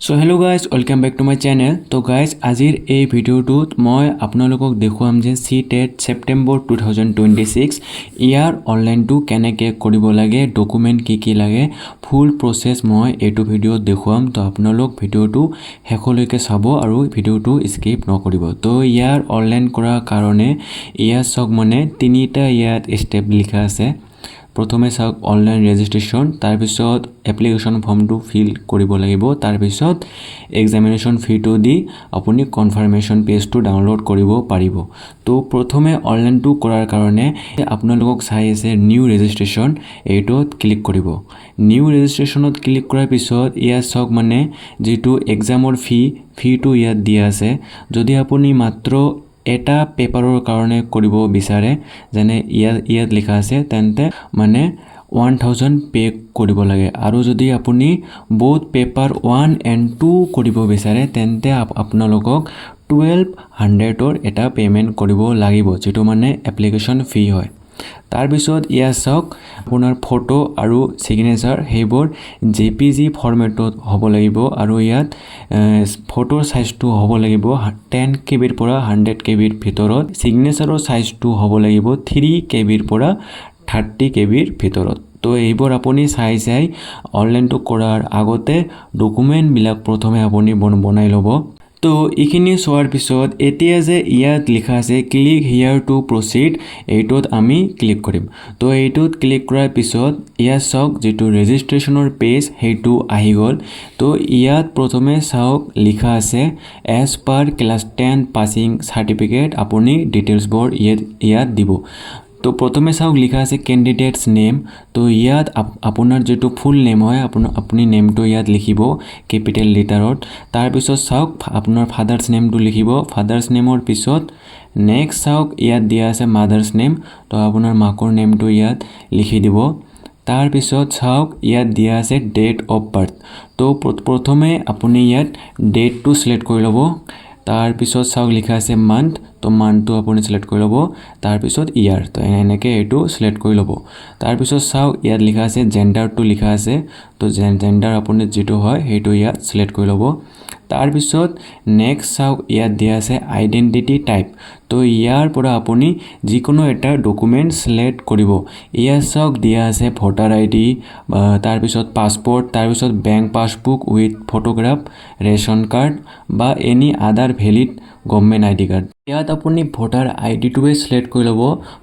So hello guys, welcome back to my channel. So guys, আজিৰ এই ভিডিওটোত মই আপোনালোকক দেখুৱাম যে CTET September 2026 ইয়াৰ অনলাইনটো কেনেকৈ কৰিব লাগে, ডকুমেন্ট কি লাগে, ফুল প্ৰসেস মই এইটো ভিডিওত দেখুৱাম। তো আপোনালোক ভিডিওটো শেষলৈকে চাব আৰু ভিডিওটো স্কিপ নকৰিব। তো ইয়াৰ অনলাইন কৰাৰ কাৰণে ইয়াৰ সক মানে তিনিটা ইয়াত স্টেপ লিখা আছে। প্ৰথমে চাওক অনলাইন ৰেজিষ্ট্ৰেশ্যন, তাৰ পিছত এপ্লিকেশ্যন ফৰ্মটো ফিল কৰিব লাগিব, তাৰ পিছত এক্সামিনেশ্যন ফিটো দি আপুনি কনফাৰ্মেশ্যন পেজটো ডাউনলোড কৰিব পাৰিব। তো প্ৰথমে অনলাইনটো কৰাৰ কাৰণে আপোনালোকক চাই আছে নিউ ৰেজিষ্ট্ৰেশ্যন, এইটোত ক্লিক কৰিব। নিউ ৰেজিষ্ট্ৰেশ্যনত ক্লিক কৰাৰ পিছত ইয়াত চাওক মানে যিটো এক্সামৰ ফিটো ইয়াত দিয়া আছে। যদি আপুনি মাত্ৰ এটা পেপাৰৰ কাৰণে কৰিব বিচাৰে, যেনে ইয়াত লিখা আছে, তেন্তে মানে 1000 পে কৰিব লাগে। আৰু যদি আপুনি বহুত পেপাৰ 1 and 2 কৰিব বিচাৰে, তেন্তে আপোনালোকক 1200ৰ এটা পেমেন্ট কৰিব লাগিব, যেটো মানে এপ্লিকেশ্যন ফি হয়। তাৰ পিছত ইয়াত চাওক আপোনাৰ ফটো আৰু সিগনেচাৰ সেইবোৰ JPG ফৰমেটত হ'ব লাগিব, আৰু ইয়াত ফটোৰ সাইজটো হ'ব লাগিব 10 KB পৰা 100 KB ভিতৰত, সিগনেচাৰৰ সাইজটো হ'ব লাগিব 3 KB পৰা 30 KB ভিতৰত। তো এইবোৰ আপুনি চাই অনলাইনটো কৰাৰ আগতে ডকুমেন্টবিলাক প্ৰথমে আপুনি বনাই ল'ব। তো এইখিনি চোৱাৰ পিছত এতিয়া যে ইয়াত লিখা আছে ক্লিক হিয়াৰ টু প্ৰচিড, এইটোত আমি ক্লিক কৰিম। তো এইটোত ক্লিক কৰাৰ পিছত ইয়াত চাওক যিটো ৰেজিষ্ট্ৰেশ্যনৰ পেজ সেইটো আহি গ'ল। তো ইয়াত প্ৰথমে চাওক লিখা আছে as per class 10 passing certificate, আপুনি ডিটেইলছবোৰ ইয়াত দিব। তো প্ৰথমে চাওক লিখা আছে কেণ্ডিডেটছ নেম। তো ইয়াত আপোনাৰ যেটো ফুল নেম হয় আপুনি নেমটো ইয়াত লিখিব কেপিটেল লেটাৰত। তাৰ পিছত চাওক আপোনাৰ ফাদাৰ্স নেমটো লিখিব, ফাদাৰ্স নেমৰ পিছত নেক্সট চাওক ইয়াত দিয়া আছে মাদাৰ্স নেম, তো আপোনাৰ মাকৰ নেমটো ইয়াত লিখি দিব। তাৰ পিছত চাওক ইয়াত দিয়া আছে ডেট অফ বাৰ্থ। তো প্ৰথমে আপুনি ইয়াত ডেটটো সিলেক্ট কৰি ল'ব। তাৰ পিছত চাওক লিখা আছে মান্থ, তো মান্থটো আপুনি সিলেক্ট কৰি ল'ব। তাৰ পিছত ইয়াৰ, তো এনেকৈ এইটো সিলেক্ট কৰি ল'ব। তাৰ পিছত চাওক ইয়াত লিখা আছে জেন্ডাৰটো লিখা আছে, তো জেন্ডাৰ আপুনি যেটো হয় সেইটো ইয়াত সিলেক্ট কৰি ল'ব। তাৰ পিছত নেক্সট চাওক ইয়াত দিয়া আছে আইডেন্টিটি টাইপ। তো ইয়াৰ পৰা আপুনি যিকোনো এটা ডকুমেন্ট সিলেক্ট কৰিব। ইয়াত চাওক দিয়া আছে ভোটাৰ ID, তাৰ পিছত পাছপোৰ্ট, তাৰ পিছত bank passbook with photograph, ration card বা any other valid government ID card. ইয়াত আপুনি ভোটাৰ IDটোৱে সিলেক্ট কৰি ল'ব।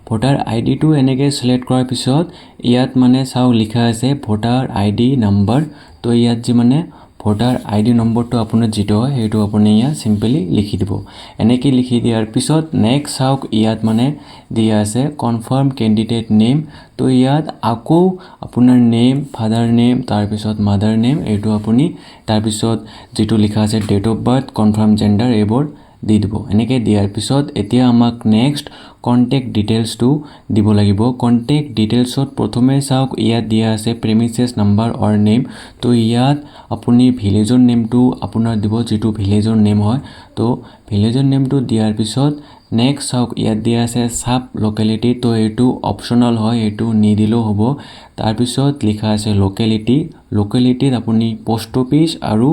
ভোটাৰ IDটো এনেকৈ সিলেক্ট কৰাৰ পিছত ইয়াত মানে চাওক লিখা আছে ভোটাৰ ID নাম্বাৰ। তো ইয়াত যে মানে ভোটাৰ ID নম্বৰটো আপোনাৰ যেটো হয় সেইটো আপুনি ইয়াত সিম্পলি লিখি দিব। এনেকৈ লিখি দিয়াৰ পিছত নেক্সট চাওক ইয়াত মানে দিয়া আছে কনফাৰ্ম কেণ্ডিডেট নেম। তো ইয়াত আকৌ আপোনাৰ নেম, ফাদাৰ নেম, তাৰ পিছত মাদাৰ নেম, এইটো আপুনি তাৰ পিছত যেটো লিখা আছে date of birth, confirm gender এইবোৰ দি দিব। এনেকৈ দিয়াৰ পিছত এতিয়া আমাক নেক্সট কন্টেক্ট ডিটেইলছটো দিব লাগিব। কন্টেক্ট ডিটেইলছত প্ৰথমে চাওক ইয়াত দিয়া আছে প্ৰেমিসেছ নাম্বাৰ অৰ নেম। তো ইয়াত আপুনি ভিলেজৰ নেমটো আপোনাৰ দিব, যেটো ভিলেজৰ নেম হয়। তো ভিলেজৰ নেমটো দিয়াৰ পিছত নেক্সট চাওক ইয়াত দিয়া আছে সাব লোকেলিটি, তো এইটো অপচনেল হয়, এইটো নিদিলেও হ'ব। তাৰ পিছত লিখা আছে লোকেলিটিত আপুনি পোষ্ট অফিচ আৰু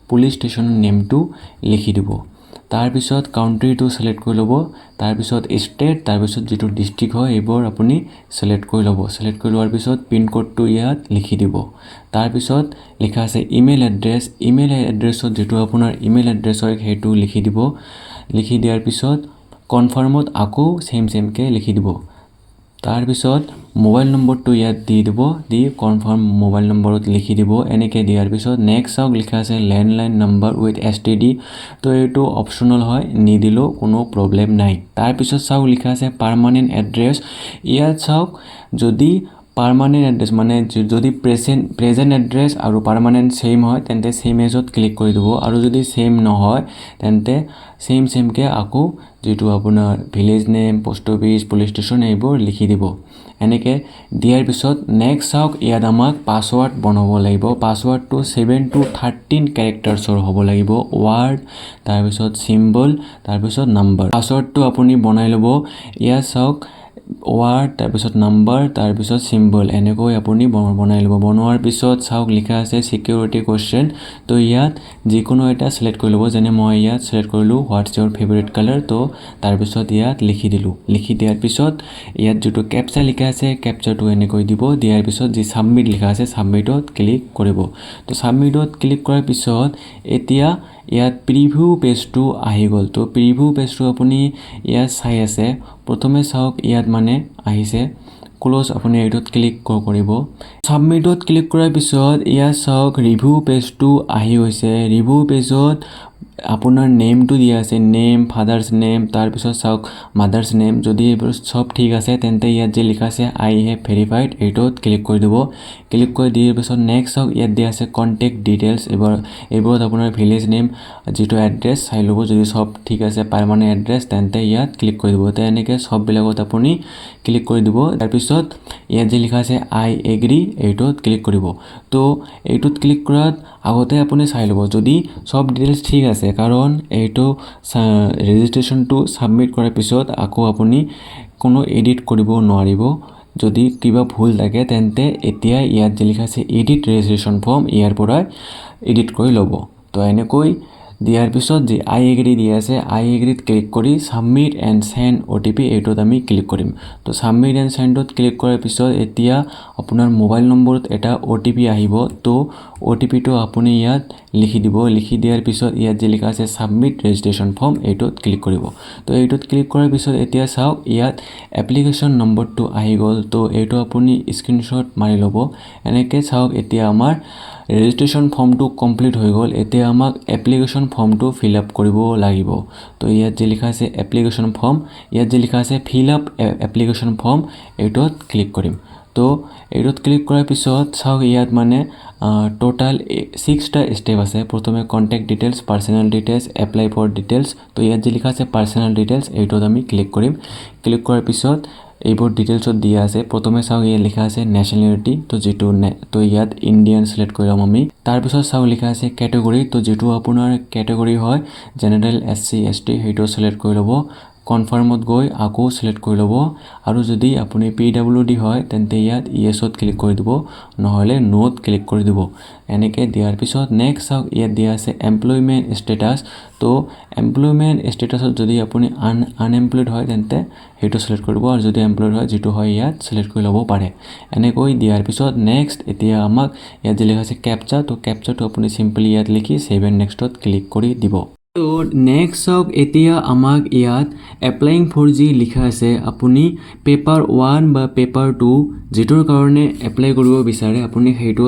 পুলিচ ষ্টেচনৰ নেমটো লিখি দিব। তাৰ পিছত কাউন্ট্ৰিটো সিলেক্ট কৰি ল'ব। তাৰ পিছত ষ্টেট, তাৰ পিছত যেটো ডিস্ট্ৰিক্ট হয় এইবোৰ আপুনি সিলেক্ট কৰি ল'ব। সিলেক্ট কৰি লোৱাৰ পিছত পিন কোডটো ইয়াত লিখি দিব। তাৰ পিছত লিখা আছে ইমেইল এড্ৰেছত যেটো আপোনাৰ ইমেইল এড্ৰেছ হয় সেইটো লিখি দিব। লিখি দিয়াৰ পিছত কনফাৰ্মত আকৌ সেমকে লিখি দিব। তাৰ পিছত মোবাইল নম্বৰটো ইয়াত দি দিব, দি কনফাৰ্ম মোবাইল নম্বৰত লিখি দিব। এনেকৈ দিয়াৰ পিছত নেক্সট চাওক লিখা আছে লেণ্ডলাইন নাম্বাৰ উইথ STD। তো এইটো অপচনেল হয়, নিদিলেও কোনো প্ৰব্লেম নাই। তাৰ পিছত চাওক লিখা আছে পাৰ্মানেণ্ট এড্ৰেছ। ইয়াত চাওক যদি পাৰ্মানেণ্ট এড্ৰেছ মানে যদি প্ৰেজেন্ট এড্ৰেছ আৰু পাৰ্মানেণ্ট সেম হয়, তেন্তে সেম এজত ক্লিক কৰি দিব। আৰু যদি সেম নহয়, তেন্তে সেমকে আকৌ যেটো আপোনাৰ village name, post office, police station এইবোৰ লিখি দিব। এনেকৈ দিয়াৰ পিছত নেক্সট চাওক ইয়াত আমাক পাছৱৰ্ড বনাব লাগিব। পাছৱৰ্ডটো 7 to 13 কেৰেক্টাৰ্ছৰ হ'ব লাগিব, ৱাৰ্ড, তাৰ পিছত চিম্বল, তাৰ পিছত নাম্বাৰ। পাছৱৰ্ডটো আপুনি বনাই ল'ব। ইয়াত চাওক ৱাৰ্ড তাৰপিছত নাম্বাৰ তাৰপিছত চিম্বল এনেকৈ আপুনি বনাই ল'ব। বনোৱাৰ পিছত চাওক লিখা আছে সিকিউৰিটি কোৱেশ্চন। তো ইয়াত যিকোনো এটা সিলেক্ট কৰি ল'ব। যেনে মই ইয়াত সিলেক্ট কৰিলোঁ হোৱাটছ ইউৰ ফেভৰেট কালাৰ। তো তাৰপিছত ইয়াত লিখি দিলোঁ। লিখি দিয়াৰ পিছত ইয়াত যিটো কেপচা লিখা আছে কেপচাটো এনেকৈ দিব। দিয়াৰ পিছত যি ছাবমিট লিখা আছে ছাবমিটত ক্লিক কৰিব। তো ছাবমিটত ক্লিক কৰাৰ পিছত এতিয়া ইয়াত প্ৰিভিউ পেজটো আহি গ'ল। তো প্ৰিভিউ পেজটো আপুনি ইয়াত চাই আছে। প্ৰথমে চাওক ইয়াত মানে আহিছে ক্লোজ, আপুনি এইটোত ক্লিক কৰিব। ছাবমিটত ক্লিক কৰাৰ পিছত ইয়াত চাওক ৰিভিউ পেজটো আহি গৈছে। ৰিভিউ পেজত আপোনাৰ নেমটো দিয়া আছে, নেম, ফাদাৰ্ছ নেম, তাৰপিছত চাওক মাদাৰ্ছ নেম। যদি এইবোৰ চব ঠিক আছে তেন্তে ইয়াত যে লিখা আছে আই হেভ ভেৰিফাইড এইটোত ক্লিক কৰি দিব। ক্লিক কৰি দিয়াৰ পিছত নেক্সট চাওক ইয়াত দিয়া আছে কণ্টেক্ট ডিটেইলছ। এইবোৰত আপোনাৰ ভিলেজ নেম, যিটো এড্ৰেছ চাই ল'ব। যদি চব ঠিক আছে পাৰমানেণ্ট এড্ৰেছ তেন্তে ইয়াত ক্লিক কৰি দিব। তো এনেকৈ চববিলাকত আপুনি ক্লিক কৰি দিব। তাৰপিছত ইয়াত যে লিখা আছে আই এগ্ৰী এইটোত ক্লিক কৰিব। তো এইটোত ক্লিক কৰাত আগতে আপুনি চাই ল'ব যদি চব ডিটেইলছ ঠিক আছে, কাৰণ এইটো ৰেজিষ্ট্ৰেশ্যনটো ছাবমিট কৰাৰ পিছত আকৌ আপুনি কোনো এডিট কৰিব নোৱাৰিব। যদি কিবা ভুল থাকে তেন্তে এতিয়া ইয়াত যে লিখা আছে এডিট ৰেজিষ্ট্ৰেশ্যন ফৰ্ম ইয়াৰ পৰাই এডিট কৰি ল'ব। তো এনেকৈ দিয়াৰ পিছত যি আই এগ্ৰী দিয়া আছে আই এগ্ৰীত ক্লিক কৰি ছাবমিট এণ্ড চেণ্ড OTP এইটোত আমি ক্লিক কৰিম। তো ছাবমিট এণ্ড চেণ্ডত ক্লিক কৰাৰ পিছত এতিয়া আপোনাৰ মোবাইল নম্বৰত এটা OTP আহিব। তো OTPটো আপুনি ইয়াত লিখি দিব। লিখি দিয়াৰ পিছত ইয়াত যে লিখা আছে ছাবমিট ৰেজিষ্ট্ৰেশ্যন ফৰ্ম এইটোত ক্লিক কৰিব। তো এইটোত ক্লিক কৰাৰ পিছত এতিয়া চাওক ইয়াত এপ্লিকেশ্যন নম্বৰটো আহি গ'ল। তো এইটো আপুনি স্ক্ৰীনশ্বট মাৰি ল'ব। এনেকৈ চাওক এতিয়া আমাৰ ৰেজিষ্ট্ৰেশ্যন ফৰ্মটো কমপ্লিট হৈ গ'ল। এতিয়া আমাক এপ্লিকেশ্যন ফৰ্মটো ফিল আপ কৰিব লাগিব। তো ইয়াত যে লিখা আছে এপ্লিকেশ্যন ফৰ্ম, ইয়াত যে লিখা আছে ফিল আপ এপ্লিকেশ্যন ফৰ্ম এইটোত ক্লিক কৰিম। তো এইটোত ক্লিক কৰাৰ পিছত চাওক ইয়াত মানে টোটাল 6টা ষ্টেপ আছে। প্ৰথমে contact details, personal details, apply for details. তো ইয়াত যে লিখা আছে পাৰ্চনেল ডিটেইলছ এইটোত আমি ক্লিক কৰিম। ক্লিক কৰাৰ পিছত এইবোৰ ডিটেইলছত দিয়া আছে। প্ৰথমে চাওক ইয়াত লিখা আছে নেশ্যনেলিটি। তো ইয়াত ইণ্ডিয়ান চিলেক্ট কৰি ল'ম আমি। তাৰপিছত চাওক লিখা আছে কেটেগৰী। তো যিটো আপোনাৰ কেটেগৰী হয় জেনেৰেল, SC ST সেইটো চিলেক্ট কৰি ল'ব। কনফাৰ্মত গৈ আকৌ চিলেক্ট কৰি ল'ব। আৰু যদি আপুনি PWD হয় তেন্তে ইয়াত ইয়েছত ক্লিক কৰি দিব, নহ'লে নোত ক্লিক কৰি দিব। এনেকৈ দিয়াৰ পিছত নেক্সট চাওক ইয়াত দিয়া আছে এমপ্লয়মেণ্ট ষ্টেটাছ। তো এমপ্লয়মেণ্ট ষ্টেটাছত যদি আপুনি আনএমপ্লয়ড হয় তেন্তে সেইটো চিলেক্ট কৰিব, আৰু যদি এমপ্লয়ড হয় যিটো হয় ইয়াত চিলেক্ট কৰি ল'ব পাৰে। এনেকৈ দিয়াৰ পিছত নেক্সট এতিয়া আমাক ইয়াত যে লিখা আছে কেপচা। তো কেপচাটো আপুনি চিম্পলি ইয়াত লিখি ছেভ এণ্ড নেক্সটত ক্লিক কৰি দিব। তো নেক্সট চাওক এতিয়া আমাক ইয়াত এপ্লাইং ফৰ যি লিখা আছে আপুনি পেপাৰ 1 বা পেপাৰ 2 যিটোৰ কাৰণে এপ্লাই কৰিব বিচাৰে আপুনি সেইটো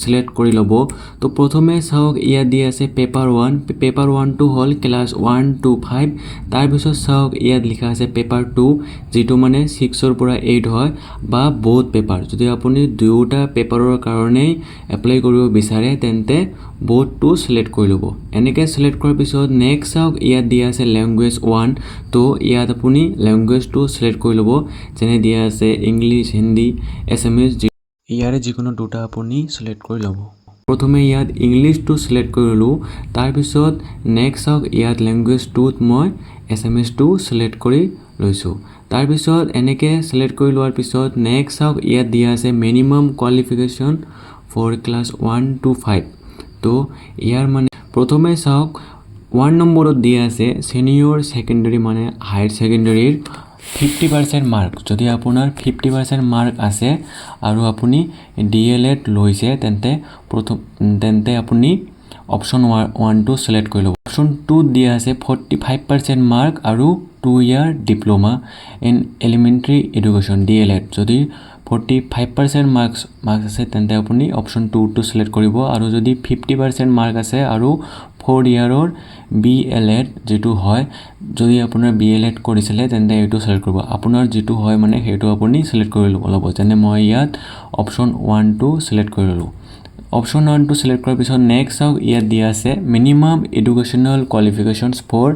চিলেক্ট কৰি ল'ব। তো প্ৰথমে চাওক ইয়াত দিয়া আছে পেপাৰ 1। পেপাৰ 1টো হ'ল ক্লাছ 1 to 5। তাৰপিছত চাওক ইয়াত লিখা আছে পেপাৰ 2 যিটো মানে 6ৰ পৰা 8 হয়, বা বহুত পেপাৰ। যদি আপুনি দুয়োটা পেপাৰৰ কাৰণেই এপ্লাই কৰিব বিচাৰে তেন্তে বহুতটো চিলেক্ট কৰি ল'ব। এনেকৈ চিলেক্ট কৰাৰ পিছত নেক্সট চাওক ইয়াত দিয়া আছে লেংগুৱেজ 1। তো ইয়াত আপুনি লেংগুৱেজটো চিলেক্ট কৰি ল'ব। যেনে দিয়া আছে ইংলিছ, হিন্দী, এছামিজ, ইয়াৰে যিকোনো দুটা আপুনি চিলেক্ট কৰি ল'ব। প্ৰথমে ইয়াত ইংলিছটো চিলেক্ট কৰি ল'লোঁ। তাৰপিছত নেক্সট চাওক ইয়াত লেংগুৱেজ 2ত মই এছামিজটো চিলেক্ট কৰি লৈছোঁ। তাৰপিছত এনেকৈ চিলেক্ট কৰি লোৱাৰ পিছত নেক্সট চাওক ইয়াত দিয়া আছে minimum qualification for class 1 to 5। তো ইয়াৰ মানে প্ৰথমে চাওক 1 নম্বৰত দিয়া আছে ছিনিয়ৰ ছেকেণ্ডেৰী মানে হায়াৰ ছেকেণ্ডেৰীৰ 50% মাৰ্ক। যদি আপোনাৰ 50% মাৰ্ক আছে আৰু আপুনি DLED লৈছে তেন্তে আপুনি অপশ্যন 1টো চিলেক্ট কৰি ল'ব। অপশ্যন 2ত দিয়া আছে 45% মাৰ্ক আৰু 2 year diploma in elementary education DLED। যদি 45% মাৰ্কছ আছে তেন্তে আপুনি অপশ্যন 2টো চিলেক্ট কৰিব। আৰু যদি 50% মাৰ্ক আছে আৰু 4 yearৰ BLED যিটো হয়, যদি আপোনাৰ BLED কৰিছিলে তেন্তে এইটো চিলেক্ট কৰিব। আপোনাৰ যিটো হয় মানে সেইটো আপুনি চিলেক্ট কৰি ল'ব। যেনে মই ইয়াত অপশ্যন 1টো চিলেক্ট কৰি ল'লোঁ। অপশ্যন 1টো চিলেক্ট কৰাৰ পিছত নেক্সট চাওক ইয়াত দিয়া আছে minimum educational qualifications for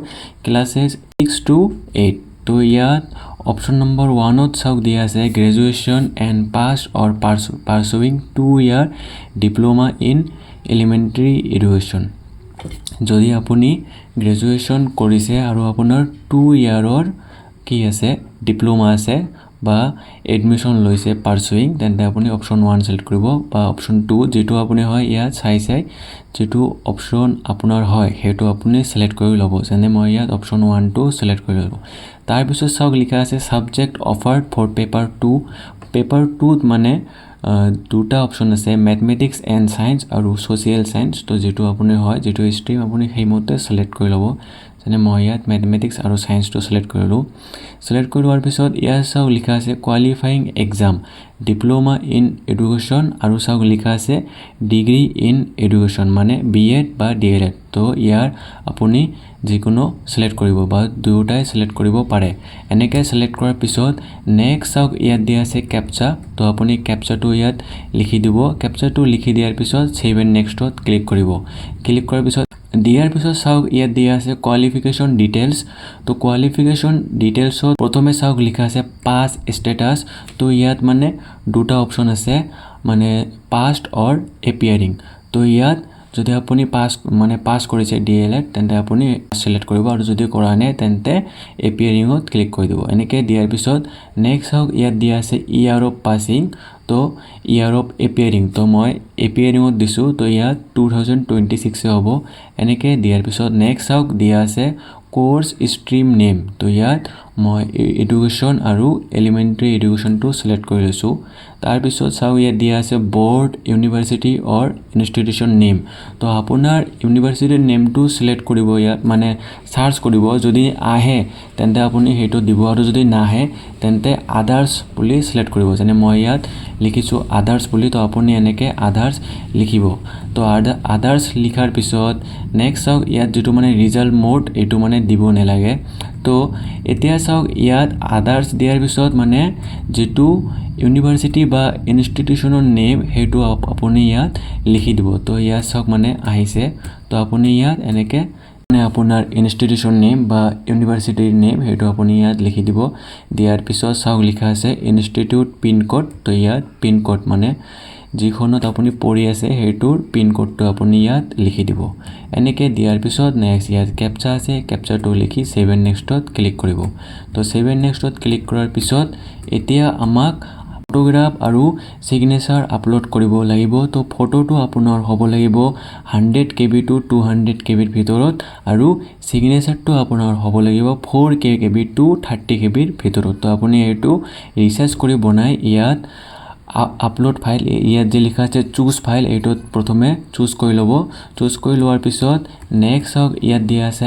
classes 6 to 8। তো ইয়াত অপশ্যন নম্বৰ 1ত চাওক দিয়া আছে graduation and pass or pursuing 2 year diploma in elementary education. যদি আপুনি গ্ৰেজুৱেশ্যন কৰিছে আৰু আপোনাৰ 2 yearৰ কি আছে ডিপ্লোমা আছে বা এডমিশ্যন লৈছে পাৰ্চুইং তেন্তে আপুনি অপশ্যন 1 সিলেক্ট কৰিব বা অপশ্যন 2 যেটো আপুনি হয় ইয়াত চাই যেটো অপশ্যন আপোনাৰ হয় হেটো আপুনি সিলেক্ট কৰি ল'ব যেনে মই ইয়াত অপশ্যন 1 টো সিলেক্ট কৰি ল'লো তাৰ পিছত চাওক লিখা আছে সাবজেক্ট অফাৰ্ড ফৰ পেপাৰ 2 মানে দুটা অপশ্যন আছে ম্যাথমেটিক্স এণ্ড সায়েন্স আৰু সোশিয়াল সায়েন্স তো যেটো আপুনি হয় যেটো স্ট্ৰীম আপুনি সেইমতে সিলেক্ট কৰি ল'ব যেনে মই ইয়াত ম্যাথমেটিক্স আৰু সায়েন্সটো সিলেক্ট কৰিলো সিলেক্ট কৰাৰ পিছত ইয়াত চাওক লিখা আছে qualifying exam diploma in education আৰু চাওক লিখা আছে ডিগ্ৰী ইন এডুকেশ্যন মানে বিএড বা ডিএলএড তো ইয়াৰ আপুনি যিকোনো সিলেক্ট কৰিব বা দুটাই সিলেক্ট কৰিব পাৰে এনেকৈ সিলেক্ট কৰাৰ পিছত নেক্সট চাওক ইয়াত দিয়া আছে ক্যাপচা তো আপুনি ক্যাপচাটো ইয়াত লিখি দিব ক্যাপচাটো লিখি দিয়াৰ পিছত সেভ এণ্ড নেক্সটত ক্লিক কৰিব ক্লিক কৰাৰ পিছত দিয়াৰ পিছত চাওক ইয়াত দিয়া আছে কোৱালিফিকেশ্যন ডিটেইলছ তো কোৱালিফিকেশ্যন ডিটেইলছত প্ৰথমে চাওক লিখা আছে পাস স্ট্যাটাস তো ইয়াত মানে দুটা অপশ্যন আছে মানে পাস্ট অর এপিয়াৰিং তো ইয়াত যদি আপুনি পাস কৰিছে ডিএলএড তেন্তে আপুনি সিলেক্ট কৰিব আৰু যদি কৰা নাই তেন্তে এপিয়াৰিঙত ক্লিক কৰি দিব এনেকৈ দিয়াৰ পিছত নেক্সট চাওক ইয়াত দিয়া আছে ইয়াৰ অফ পাছিং তো ইয়াৰ অফ এপিয়াৰিং তো মই এপিয়াৰিঙত দিছোঁ তো ইয়াত 2026 হ'ব এনেকৈ দিয়াৰ পিছত নেক্সট চাওক দিয়া আছে কোৰ্স স্ট্ৰীম নেম তো ইয়াত মই এডুকেশ্যন আৰু এলিমেণ্টাৰী এডুকেশ্যনটো সিলেক্ট কৰি লৈছোঁ তাৰ পিছত চাওক ইয়াত দিয়া আছে বোৰ্ড ইউনিভাৰ্চিটি অৰ ইনষ্টিটিউশ্যন নেম তো আপোনাৰ ইউনিভাৰ্চিটিৰ নেমটো সিলেক্ট কৰিব ইয়াত মানে সাৰ্চ কৰিব যদি আহে তেন্তে আপুনি হেটো দিব আৰু যদি নাহে তেন্তে আদাৰ্স বুলি সিলেক্ট কৰিব যেনে মই ইয়াত লিখিছোঁ আদাৰ্স বুলি তো আপুনি এনেকৈ আদাৰ্স লিখিব তো আদাৰ্স লিখাৰ পিছত নেক্সট চাওক ইয়াত যেটো মানে ৰিজাল্ট মোড এটো মানে দিব নালাগে তো এতিয়া চাওক ইয়াত আদাৰ্স দিয়াৰ পিছত মানে যেটো ইউনিভাৰ্চিটি বা ইনষ্টিটিউশ্যনৰ নেম হেটো আপুনি ইয়াত লিখি দিব তো ইয়াত চাওক মানে আহিছে তো আপুনি ইয়াত এনেকৈ মানে আপোনাৰ ইনষ্টিটিউশ্যন নেম বা ইউনিভাৰ্চিটিৰ নেম হেটো আপুনি ইয়াত লিখি দিব দিয়াৰ পিছত চাওক লিখা আছে ইনষ্টিটিউট পিন কোড তো ইয়াত পিন কোড মানে যিখনত আপুনি পঢ়ি আছে হেটোৰ পিন কোডটো আপুনি ইয়াত লিখি দিব এনেকৈ দিয়াৰ পিছত নেক্সট ইয়াত ক্যাপচা আছে ক্যাপচাটো লিখি সেভ এণ্ড নেক্সটত ক্লিক কৰিব তো সেভ এণ্ড নেক্সটত ক্লিক কৰাৰ পিছত এতিয়া আমাক ফটোগ্ৰাফ আৰু সিগনেচাৰ আপলোড কৰিব লাগিব তো ফটোটো আপোনাৰ হ'ব লাগিব 100 KB টু 200 KB ৰ ভিতৰত আৰু সিগনেচাৰটো আপোনাৰ হ'ব লাগিব 4K KB টু 30 KB ৰ ভিতৰত তো আপুনি এটো ৰিচাৰ্জ কৰি বনাই ইয়াত আপলোড ফাইল ইয়াত যে লিখা আছে চুজ ফাইল এটোত প্ৰথমে চুজ কৰি ল'ব চুজ কৰি লোৱাৰ পিছত নেক্সট চাওক ইয়াত দিয়া আছে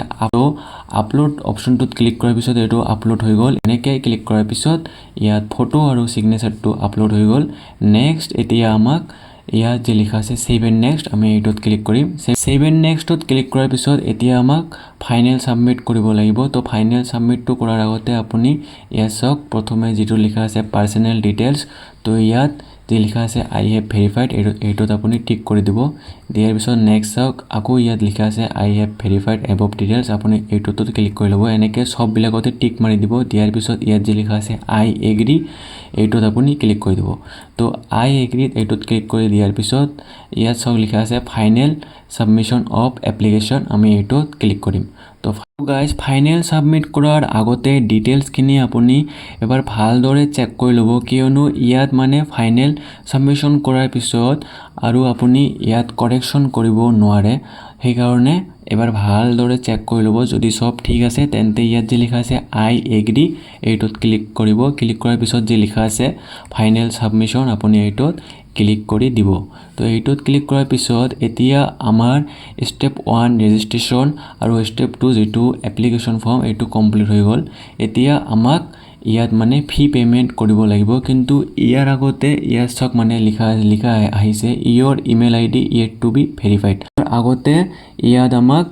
আপলোড অপশ্যনটোত ক্লিক কৰাৰ পিছত এটো আপলোড হৈ গ'ল এনেকৈ ক্লিক কৰাৰ পিছত ইয়াত ফটো আৰু সিগনেচাৰটো আপলোড হৈ গ'ল নেক্সট এতিয়া আমাক ইয়াত যে লিখা আছে সেভ এণ্ড নেক্সট আমি এটোত ক্লিক কৰিম সেভ এণ্ড নেক্সটত ক্লিক কৰাৰ পিছত এতিয়া আমাক ফাইনেল সাবমিট কৰিব লাগিব তো ফাইনেল সাবমিটটো কৰাৰ আগতে আপুনি ইয়াত চাওক প্ৰথমে যেটো লিখা আছে পাৰ্সোনেল ডিটেইলছ তো ইয়াত যে লিখা আছে আই হেভ ভেৰিফাইড এটোত আপুনি টিক কৰি দিব দিয়াৰ পিছত নেক্সট চাওক আকৌ ইয়াত লিখা আছে আই হেভ ভেৰিফাইড এবভ ডিটেইলছ আপুনি এটোত ক্লিক কৰি ল'ব এনেকৈ সব বিলাকতে টিক মাৰি দিব দিয়াৰ পিছত ইয়াত যে লিখা আছে আই এগ্ৰি এটোত আপুনি ক্লিক কৰি দিব তো আই এগ্ৰিত এটোত ক্লিক কৰি দিয়াৰ পিছত ইয়াত চাওক লিখা আছে ফাইনেল সাবমিশন অফ এপ্লিকেশ্যন আমি এটোত ক্লিক কৰিম তো গাইজ ফাইনেল সাবমিট কৰাৰ আগতে ডিটেইলছখিনি আপুনি এবাৰ ভালদৰে চেক কৰি ল'ব কিয়নো ইয়াত মানে ফাইনেল সাবমিশন কৰাৰ পিছত আৰু আপুনি ইয়াত কাৰেকশ্যন কৰিব নোৱাৰে সেইকাৰণে এবাৰ ভালদৰে চেক কৰি ল'ব যদি সব ঠিক আছে তেন্তে ইয়াত যে লিখা আছে আই এগ্ৰি এইটোত ক্লিক কৰিব ক্লিক কৰাৰ পিছত যে লিখা আছে ফাইনেল সাবমিশন আপুনি এইটোত ক্লিক কৰি দিব তো এইটোত ক্লিক কৰাৰ পিছত এতিয়া আমাৰ স্টেপ 1 ৰেজিষ্ট্ৰেচন আৰু স্টেপ 2 যেটো এপ্লিকেশ্যন ফৰ্ম এইটো কমপ্লিট হৈ গ'ল এতিয়া আমাক ইয়াত মানে ফি পেমেন্ট কৰিব লাগিব কিন্তু ইয়াৰ আগতে ইয়াত চাওক মানে লিখা আহিছে your email ID yet to be verified আগতে ইয়াত আমাক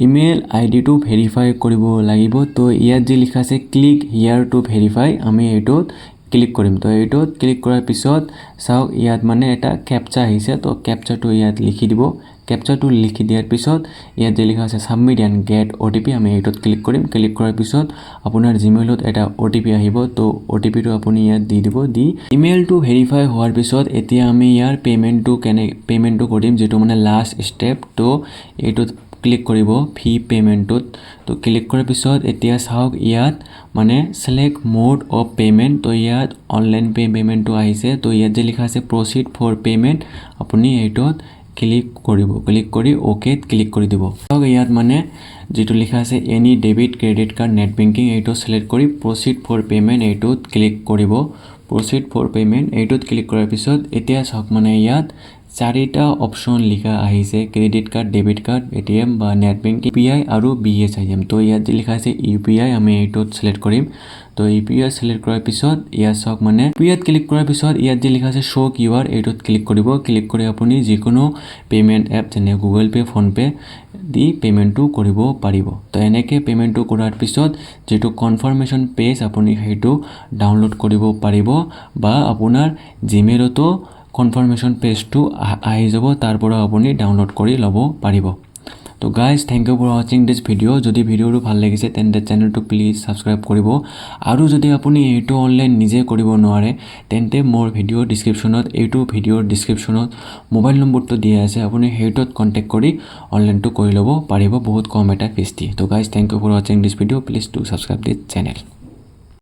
ইমেইল আইডিটো ভেৰিফাই কৰিব লাগিব তো ইয়াত যে লিখা আছে ক্লিক হিয়াৰ টু ভেৰিফাই আমি এইটোত ক্লিক কৰিম তো এইটোত ক্লিক কৰাৰ পিছত চাওক ইয়াত মানে এটা ক্যাপচা আহিছে তো ক্যাপচাটো ইয়াত লিখি দিব ক্যাপচাটো লিখি দিয়াৰ পিছত ইয়াত যে লিখা আছে সাবমিট এণ্ড গেট OTP আমি এইটোত ক্লিক কৰিম ক্লিক কৰাৰ পিছত আপোনাৰ জিমেইলত এটা OTP আহিব তো OTPটো আপুনি ইয়াত দি দিব দি ইমেইলটো ভেৰিফাই হোৱাৰ পিছত এতিয়া আমি ইয়াৰ পেমেন্টটো কৰিম যেটো মানে লাষ্ট স্টেপ তো এইটোত ক্লিক কৰিব ফি পেমেণ্টত তো ক্লিক কৰাৰ পিছত এতিয়া চাওক ইয়াত মানে সিলেক্ট মোড অফ পেমেণ্ট তো ইয়াত অনলাইন পেমেণ্টটো আহিছে তো ইয়াত যে লিখা আছে প্ৰচিড ফৰ পেমেণ্ট আপুনি এইটোত ক্লিক কৰিব ক্লিক কৰি ওকেত ক্লিক কৰি দিব চাওক ইয়াত মানে যেটো লিখা আছে any debit credit card net banking এইটো সিলেক্ট কৰি প্ৰচিড ফৰ পেমেণ্ট এইটোত ক্লিক কৰিব প্ৰচিড ফৰ পেমেণ্ট এইটোত ক্লিক কৰাৰ পিছত এতিয়া চাওক মানে ইয়াত চাৰিটা অপচন লিখা আহিছে credit card debit card ATM বা নেট বেংকিং ইউপিআই আৰু বিএসআইএম তো ইয়াত যে লিখা আছে ইউপিআই আমি এইটোত সিলেক্ট কৰিম তো ইউপিআই সিলেক্ট কৰাৰ পিছত ইয়াত চাওক মানে ইউপিআইত ক্লিক কৰাৰ পিছত ইয়াত যে লিখা আছে শো কিউআৰ এইটোত ক্লিক কৰিব ক্লিক কৰি আপুনি যিকোনো পেমেণ্ট এপ যেনে গুগল পে ফোন পে দি পেমেণ্টটো কৰিব পাৰিব তো এনেকৈ পেমেণ্টটো কৰাৰ পিছত যেটো কনফাৰ্মেশ্যন পেজ আপুনি সেইটো ডাউনলোড কৰিব পাৰিব বা আপোনাৰ জিমেইলতো কনফাৰ্মেশ্যন পেজটো আহি যাব তাৰ পৰা আপুনি ডাউনলোড কৰি ল'ব পাৰিব তো guys thank you for watching this video যদি ভিডিওটো ভাল লাগিছে তেন্তে চেনেলটো প্লিজ সাবস্ক্রাইব কৰিব আৰু যদি আপুনি এইটো অনলাইন নিজে কৰিব নোৱাৰে তেন্তে মোৰ ভিডিও ডেসক্ৰিপচনত এইটো ভিডিওৰ ডেসক্ৰিপচনত মোবাইল নম্বৰটো দিয়া আছে আপুনি হেইটোত কন্টাক্ট কৰি অনলাইনটো কৰি ল'ব পাৰিব বহুত কম এটা ফিজ দি তো guys thank you for watching this video please do subscribe this channel